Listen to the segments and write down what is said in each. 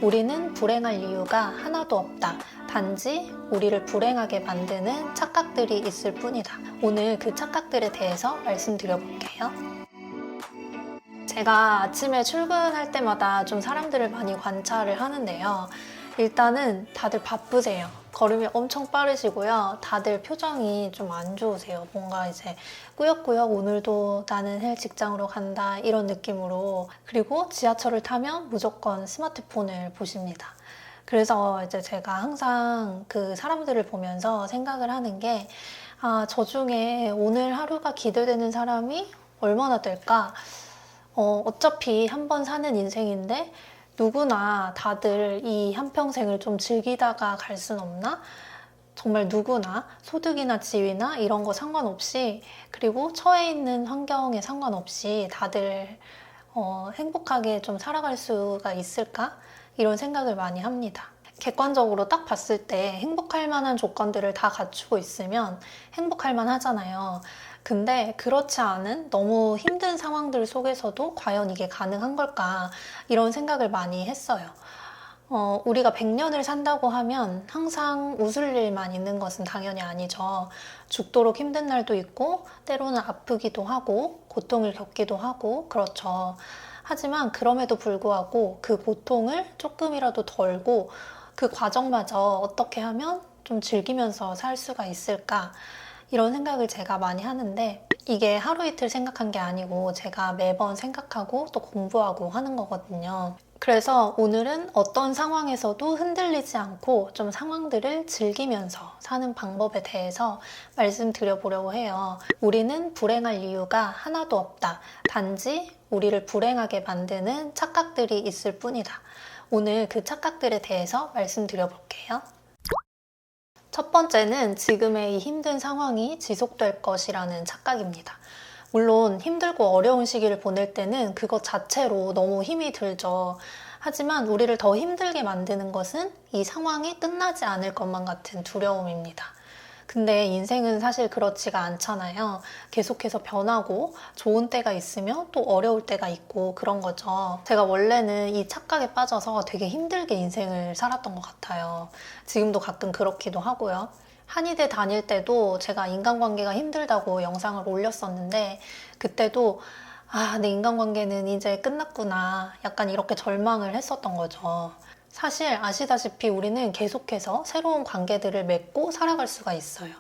우리는 불행할 이유가 하나도 없다. 단지 우리를 불행하게 만드는 착각들이 있을 뿐이다. 오늘 그 착각들에 대해서 말씀드려볼게요. 제가 아침에 출근할 때마다 좀 사람들을 많이 관찰을 하는데요. 일단은 다들 바쁘세요. 걸음이 엄청 빠르시고요. 다들 표정이 좀 안 좋으세요. 뭔가 이제 꾸역꾸역 오늘도 나는 내일 직장으로 간다 이런 느낌으로. 그리고 지하철을 타면 무조건 스마트폰을 보십니다. 그래서 이제 제가 항상 그 사람들을 보면서 생각을 하는 게 저 중에 오늘 하루가 기대되는 사람이 얼마나 될까? 어차피 한 번 사는 인생인데 누구나 다들 이 한평생을 좀 즐기다가 갈 순 없나? 정말 누구나 소득이나 지위나 이런 거 상관없이, 그리고 처해 있는 환경에 상관없이 다들 행복하게 좀 살아갈 수가 있을까? 이런 생각을 많이 합니다. 객관적으로 딱 봤을 때 행복할 만한 조건들을 다 갖추고 있으면 행복할 만하잖아요. 근데 그렇지 않은 너무 힘든 상황들 속에서도 과연 이게 가능한 걸까? 이런 생각을 많이 했어요. 우리가 100년을 산다고 하면 항상 웃을 일만 있는 것은 당연히 아니죠. 죽도록 힘든 날도 있고, 때로는 아프기도 하고, 고통을 겪기도 하고, 그렇죠. 하지만 그럼에도 불구하고 그 고통을 조금이라도 덜고 그 과정마저 어떻게 하면 좀 즐기면서 살 수가 있을까? 이런 생각을 제가 많이 하는데, 이게 하루 이틀 생각한 게 아니고 제가 매번 생각하고 또 공부하고 하는 거거든요. 그래서 오늘은 어떤 상황에서도 흔들리지 않고 좀 상황들을 즐기면서 사는 방법에 대해서 말씀드려보려고 해요. 우리는 불행할 이유가 하나도 없다. 단지 우리를 불행하게 만드는 착각들이 있을 뿐이다. 오늘 그 착각들에 대해서 말씀드려볼게요. 첫 번째는 지금의 이 힘든 상황이 지속될 것이라는 착각입니다. 물론 힘들고 어려운 시기를 보낼 때는 그것 자체로 너무 힘이 들죠. 하지만 우리를 더 힘들게 만드는 것은 이 상황이 끝나지 않을 것만 같은 두려움입니다. 근데 인생은 사실 그렇지가 않잖아요. 계속해서 변하고 좋은 때가 있으면 또 어려울 때가 있고 그런 거죠. 제가 원래는 이 착각에 빠져서 되게 힘들게 인생을 살았던 것 같아요. 지금도 가끔 그렇기도 하고요. 한의대 다닐 때도 제가 인간관계가 힘들다고 영상을 올렸었는데, 그때도 내 인간관계는 이제 끝났구나, 약간 이렇게 절망을 했었던 거죠. 사실 아시다시피 우리는 계속해서 새로운 관계들을 맺고 살아갈 수가 있어요.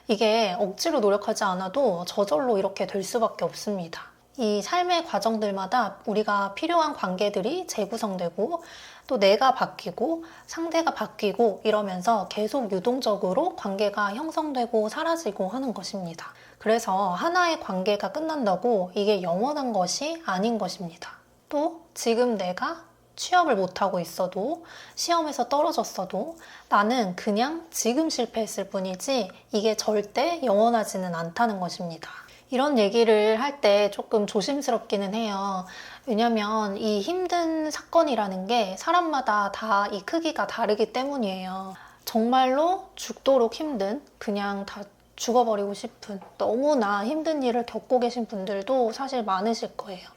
이게 억지로 노력하지 않아도 저절로 이렇게 될 수밖에 없습니다. 이 삶의 과정들마다 우리가 필요한 관계들이 재구성되고 또 내가 바뀌고 상대가 바뀌고 이러면서 계속 유동적으로 관계가 형성되고 사라지고 하는 것입니다. 그래서 하나의 관계가 끝난다고 이게 영원한 것이 아닌 것입니다. 또 지금 내가 취업을 못하고 있어도, 시험에서 떨어졌어도 나는 그냥 지금 실패했을 뿐이지 이게 절대 영원하지는 않다는 것입니다. 이런 얘기를 할 때 조금 조심스럽기는 해요. 왜냐면 이 힘든 사건이라는 게 사람마다 다 이 크기가 다르기 때문이에요. 정말로 죽도록 힘든, 그냥 다 죽어버리고 싶은, 너무나 힘든 일을 겪고 계신 분들도 사실 많으실 거예요.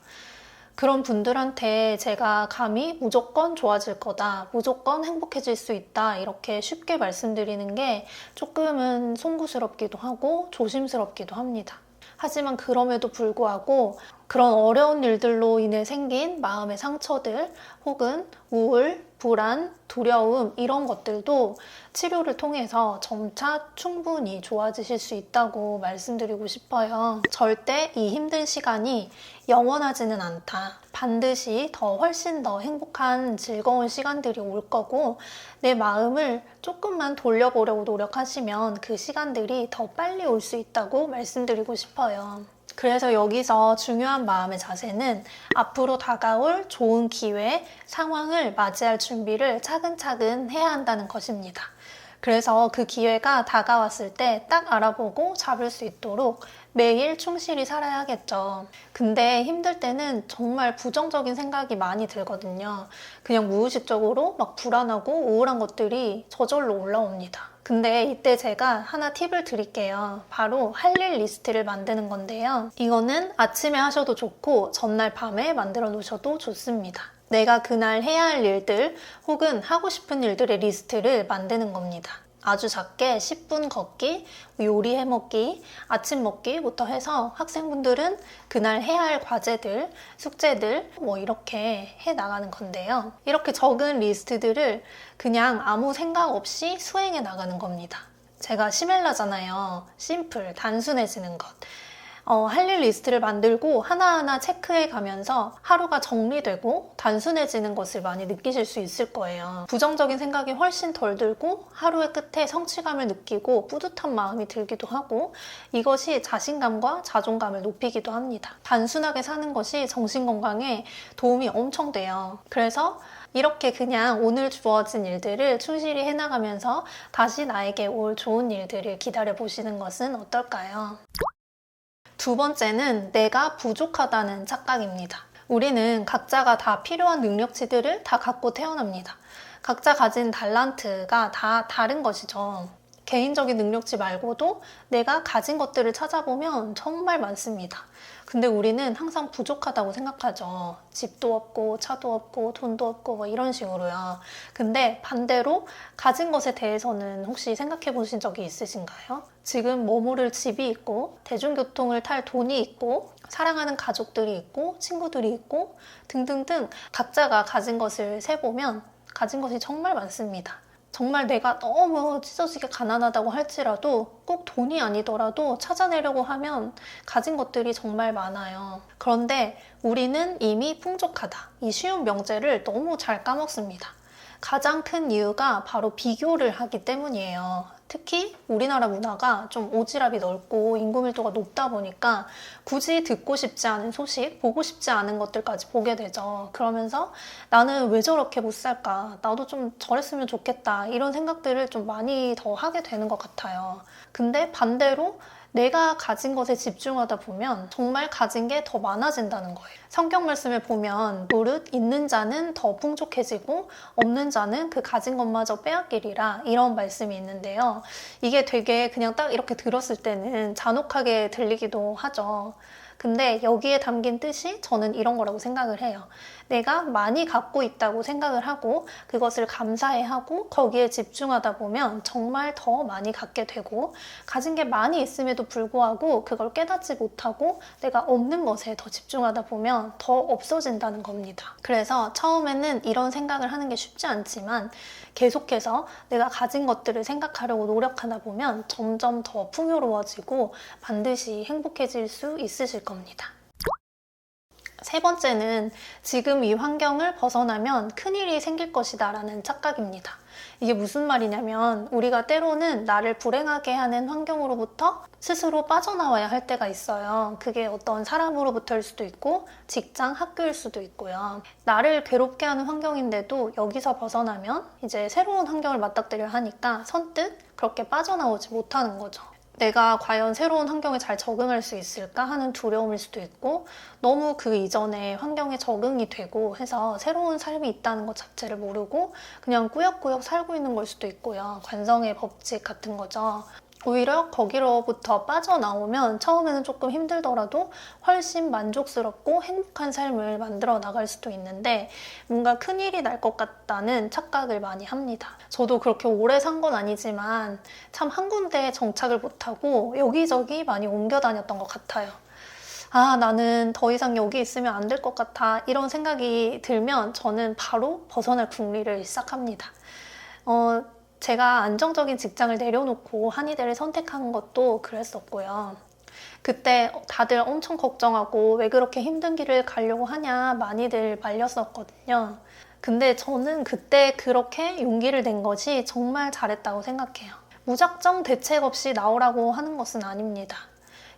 그런 분들한테 제가 감히 무조건 좋아질 거다, 무조건 행복해질 수 있다 이렇게 쉽게 말씀드리는 게 조금은 송구스럽기도 하고 조심스럽기도 합니다. 하지만 그럼에도 불구하고 그런 어려운 일들로 인해 생긴 마음의 상처들 혹은 우울, 불안, 두려움 이런 것들도 치료를 통해서 점차 충분히 좋아지실 수 있다고 말씀드리고 싶어요. 절대 이 힘든 시간이 영원하지는 않다. 반드시 훨씬 더 행복한 즐거운 시간들이 올 거고, 내 마음을 조금만 돌려보려고 노력하시면 그 시간들이 더 빨리 올 수 있다고 말씀드리고 싶어요. 그래서 여기서 중요한 마음의 자세는 앞으로 다가올 좋은 기회, 상황을 맞이할 준비를 차근차근 해야 한다는 것입니다. 그래서 그 기회가 다가왔을 때 딱 알아보고 잡을 수 있도록 매일 충실히 살아야겠죠. 근데 힘들 때는 정말 부정적인 생각이 많이 들거든요. 그냥 무의식적으로 막 불안하고 우울한 것들이 저절로 올라옵니다. 근데 이때 제가 하나 팁을 드릴게요. 바로 할 일 리스트를 만드는 건데요. 이거는 아침에 하셔도 좋고 전날 밤에 만들어 놓으셔도 좋습니다. 내가 그날 해야 할 일들 혹은 하고 싶은 일들의 리스트를 만드는 겁니다. 아주 작게 10분 걷기, 요리 해먹기, 아침 먹기부터 해서 학생분들은 그날 해야 할 과제들, 숙제들 이렇게 해 나가는 건데요. 이렇게 적은 리스트들을 그냥 아무 생각 없이 수행해 나가는 겁니다. 제가 시멜라잖아요. 심플, 단순해지는 것. 할 일 리스트를 만들고 하나하나 체크해 가면서 하루가 정리되고 단순해지는 것을 많이 느끼실 수 있을 거예요. 부정적인 생각이 훨씬 덜 들고 하루의 끝에 성취감을 느끼고 뿌듯한 마음이 들기도 하고 이것이 자신감과 자존감을 높이기도 합니다. 단순하게 사는 것이 정신건강에 도움이 엄청 돼요. 그래서 이렇게 그냥 오늘 주어진 일들을 충실히 해나가면서 다시 나에게 올 좋은 일들을 기다려 보시는 것은 어떨까요? 두 번째는 내가 부족하다는 착각입니다. 우리는 각자가 다 필요한 능력치들을 다 갖고 태어납니다. 각자 가진 달란트가 다 다른 것이죠. 개인적인 능력치 말고도 내가 가진 것들을 찾아보면 정말 많습니다. 근데 우리는 항상 부족하다고 생각하죠. 집도 없고 차도 없고 돈도 없고 이런 식으로요. 근데 반대로 가진 것에 대해서는 혹시 생각해 보신 적이 있으신가요? 지금 머무를 집이 있고 대중교통을 탈 돈이 있고 사랑하는 가족들이 있고 친구들이 있고 등등등 각자가 가진 것을 세보면 가진 것이 정말 많습니다. 정말 내가 너무 찢어지게 가난하다고 할지라도 꼭 돈이 아니더라도 찾아내려고 하면 가진 것들이 정말 많아요. 그런데 우리는 이미 풍족하다. 이 쉬운 명제를 너무 잘 까먹습니다. 가장 큰 이유가 바로 비교를 하기 때문이에요. 특히 우리나라 문화가 좀 오지랖이 넓고 인구 밀도가 높다 보니까 굳이 듣고 싶지 않은 소식, 보고 싶지 않은 것들까지 보게 되죠. 그러면서 나는 왜 저렇게 못 살까? 나도 좀 저랬으면 좋겠다. 이런 생각들을 좀 많이 더 하게 되는 것 같아요. 근데 반대로 내가 가진 것에 집중하다 보면 정말 가진 게 더 많아진다는 거예요. 성경 말씀을 보면 무릇 있는 자는 더 풍족해지고 없는 자는 그 가진 것마저 빼앗기리라 이런 말씀이 있는데요. 이게 되게 그냥 딱 이렇게 들었을 때는 잔혹하게 들리기도 하죠. 근데 여기에 담긴 뜻이 저는 이런 거라고 생각을 해요. 내가 많이 갖고 있다고 생각을 하고 그것을 감사해하고 거기에 집중하다 보면 정말 더 많이 갖게 되고 가진 게 많이 있음에도 불구하고 그걸 깨닫지 못하고 내가 없는 것에 더 집중하다 보면 더 없어진다는 겁니다. 그래서 처음에는 이런 생각을 하는 게 쉽지 않지만 계속해서 내가 가진 것들을 생각하려고 노력하다 보면 점점 더 풍요로워지고 반드시 행복해질 수 있으실 겁니다. 세 번째는 지금 이 환경을 벗어나면 큰일이 생길 것이다 라는 착각입니다. 이게 무슨 말이냐면 우리가 때로는 나를 불행하게 하는 환경으로부터 스스로 빠져나와야 할 때가 있어요. 그게 어떤 사람으로부터일 수도 있고 직장, 학교일 수도 있고요. 나를 괴롭게 하는 환경인데도 여기서 벗어나면 이제 새로운 환경을 맞닥뜨려 하니까 선뜻 그렇게 빠져나오지 못하는 거죠. 내가 과연 새로운 환경에 잘 적응할 수 있을까 하는 두려움일 수도 있고 너무 그 이전에 환경에 적응이 되고 해서 새로운 삶이 있다는 것 자체를 모르고 그냥 꾸역꾸역 살고 있는 걸 수도 있고요. 관성의 법칙 같은 거죠. 오히려 거기로부터 빠져나오면 처음에는 조금 힘들더라도 훨씬 만족스럽고 행복한 삶을 만들어 나갈 수도 있는데 뭔가 큰일이 날 것 같다는 착각을 많이 합니다. 저도 그렇게 오래 산 건 아니지만 참 한 군데에 정착을 못하고 여기저기 많이 옮겨 다녔던 것 같아요. 아, 나는 더 이상 여기 있으면 안 될 것 같아 이런 생각이 들면 저는 바로 벗어날 궁리를 시작합니다. 제가 안정적인 직장을 내려놓고 한의대를 선택한 것도 그랬었고요. 그때 다들 엄청 걱정하고 왜 그렇게 힘든 길을 가려고 하냐 많이들 말렸었거든요. 근데 저는 그때 그렇게 용기를 낸 것이 정말 잘했다고 생각해요. 무작정 대책 없이 나오라고 하는 것은 아닙니다.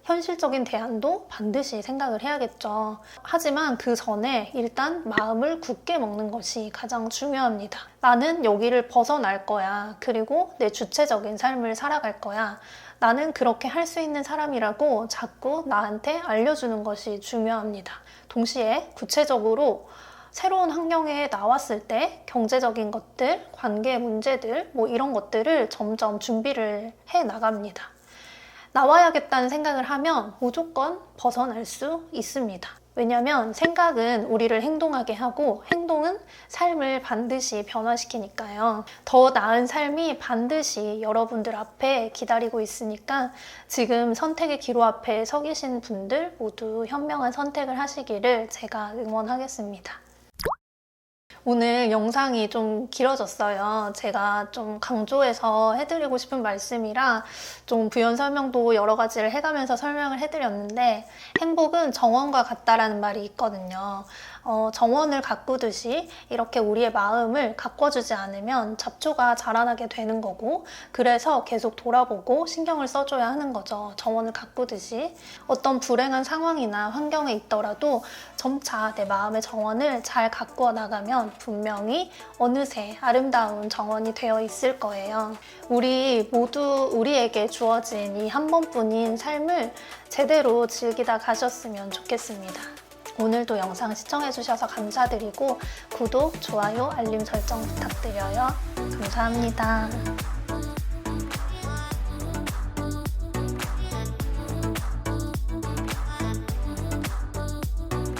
현실적인 대안도 반드시 생각을 해야겠죠. 하지만 그 전에 일단 마음을 굳게 먹는 것이 가장 중요합니다. 나는 여기를 벗어날 거야. 그리고 내 주체적인 삶을 살아갈 거야. 나는 그렇게 할 수 있는 사람이라고 자꾸 나한테 알려주는 것이 중요합니다. 동시에 구체적으로 새로운 환경에 나왔을 때 경제적인 것들, 관계 문제들 이런 것들을 점점 준비를 해 나갑니다. 나와야겠다는 생각을 하면 무조건 벗어날 수 있습니다. 왜냐면 생각은 우리를 행동하게 하고 행동은 삶을 반드시 변화시키니까요. 더 나은 삶이 반드시 여러분들 앞에 기다리고 있으니까 지금 선택의 기로 앞에 서 계신 분들 모두 현명한 선택을 하시기를 제가 응원하겠습니다. 오늘 영상이 좀 길어졌어요. 제가 좀 강조해서 해드리고 싶은 말씀이라 좀 부연 설명도 여러 가지를 해가면서 설명을 해드렸는데 행복은 정원과 같다라는 말이 있거든요. 정원을 가꾸듯이 이렇게 우리의 마음을 가꿔주지 않으면 잡초가 자라나게 되는 거고 그래서 계속 돌아보고 신경을 써줘야 하는 거죠. 정원을 가꾸듯이 어떤 불행한 상황이나 환경에 있더라도 점차 내 마음의 정원을 잘 가꾸어 나가면 분명히 어느새 아름다운 정원이 되어 있을 거예요. 우리 모두 우리에게 주어진 이 한 번뿐인 삶을 제대로 즐기다 가셨으면 좋겠습니다. 오늘도 영상 시청해주셔서 감사드리고 구독, 좋아요, 알림 설정 부탁드려요. 감사합니다.